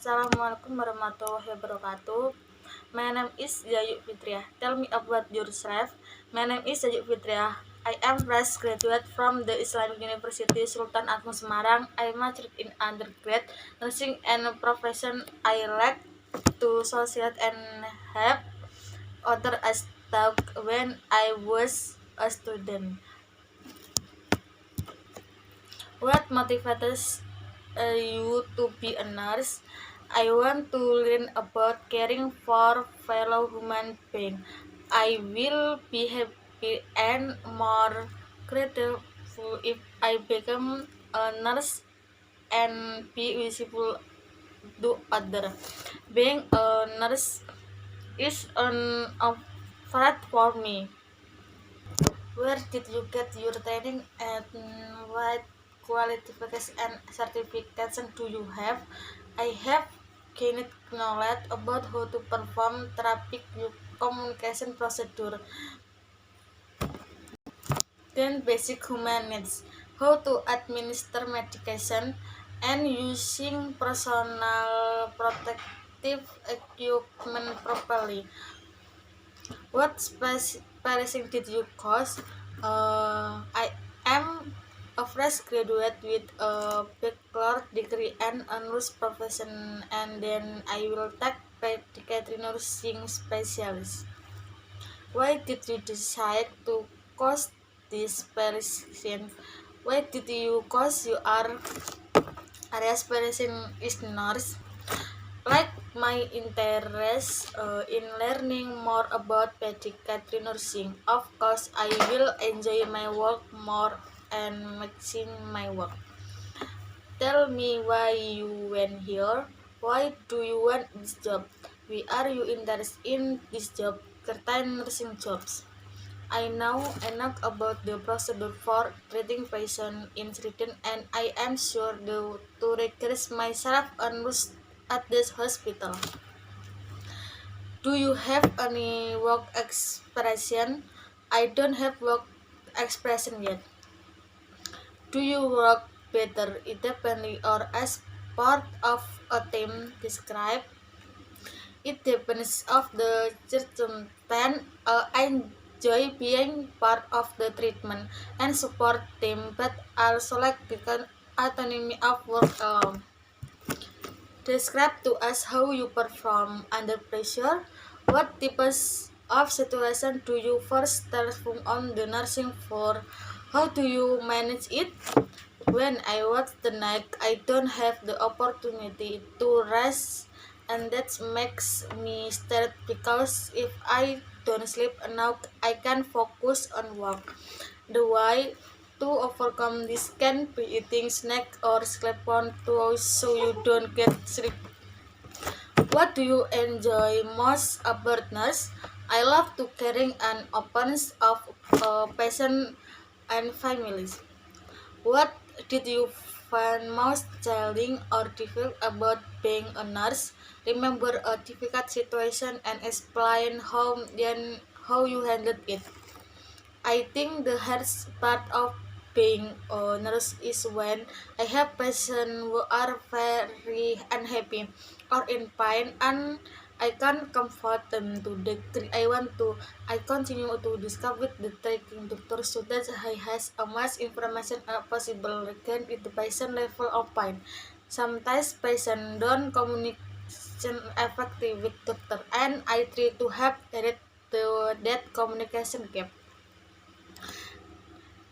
Assalamualaikum warahmatullahi wabarakatuh. My name is Yayu Fitriah. Tell me about yourself. My name is Yayu Fitriah. I am fresh graduate from the Islamic University Sultan Agung Semarang. I majored in undergrad nursing and profession I like to sociate and have other as talk when I was a student. What motivates you to be a nurse? I want to learn about caring for fellow human beings. I will be happy and more grateful if I become a nurse and be useful to others. Being a nurse is an effort for me. Where did you get your training and what qualifications and certifications do you have? I have gained knowledge about how to perform therapeutic communication procedure, then basic human needs, how to administer medication, and using personal protective equipment properly. What specialization did you course? I am a fresh graduate with a bachelor degree and a nurse profession, and then I will take pediatric nursing specialist. Why did you decide to course this specialization? Why did you course your area specialization is nurse? Like my interest in learning more about pediatric nursing. Of course, I will enjoy my work more and mixing my work. Tell me why you went here. Why do you want this job? Why are you interested in this job? Certain nursing jobs. I know enough about the procedure for treating patients in Sweden, and I am sure to recruit myself a nurse at this hospital. Do you have any work expression? I don't have work expression yet. Do you work better independently or as part of a team? Describe. It depends of the circumstance. I enjoy being part of the treatment and support team, but also like the autonomy of work alone. Describe to us how you perform under pressure. What types of situation do you first transform on the nursing floor? How do you manage it? When I work the night, I don't have the opportunity to rest, and that makes me stressed because if I don't sleep enough, I can focus on work. The way to overcome this can be eating snack or sleep on twice so you don't get sleep. What do you enjoy most about nurse? I love to caring and openness of patient and families. What did you find most challenging or difficult about being a nurse? Remember a difficult situation and explain how you handled it. I think the hardest part of being a nurse is when I have patients who are very unhappy or in pain and I can't comfort them to the degree I want to. I continue to discuss with the taking doctor so that I has as much information as possible regarding the patient level of pain. Sometimes patients don't communicate effectively with doctor and I try to help edit that communication gap.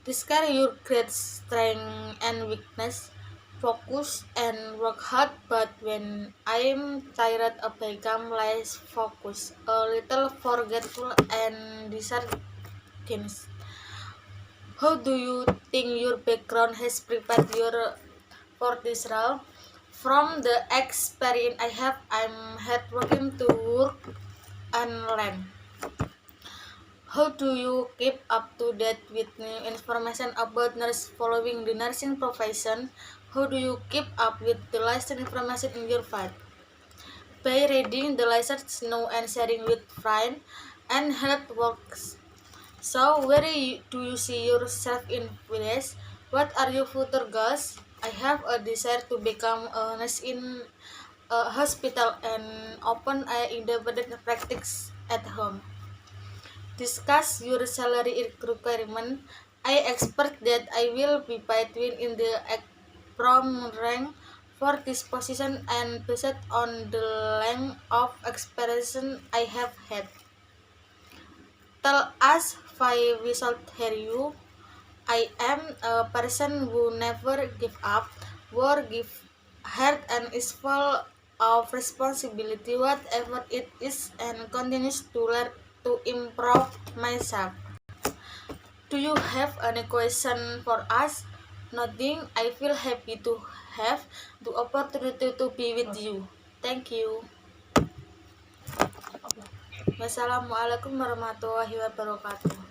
Discover your great strength and weakness. Focus and work hard, but when I'm tired, I become less focused, a little forgetful, and disorganized. How do you think your background has prepared you for this role? From the experience I have, I'm hardworking to work and learn. How do you keep up to date with new information about nurse following the nursing profession? How do you keep up with the latest information in your field? By reading the latest news and sharing with friends and health works. So, where do you see yourself in village? What are your future goals? I have a desire to become a nurse in a hospital and open a independent practice at home. Discuss your salary requirement. I expect that I will be between in the from rank for this position and based on the length of experience I have had. Tell us why we should hear you. I am a person who never give up, or give hard and is full of responsibility whatever it is and continues to learn to improve myself. Do you have any question for us? Nothing. I feel happy to have the opportunity to be with you. Thank you. Wassalamualaikum warahmatullahi wabarakatuh.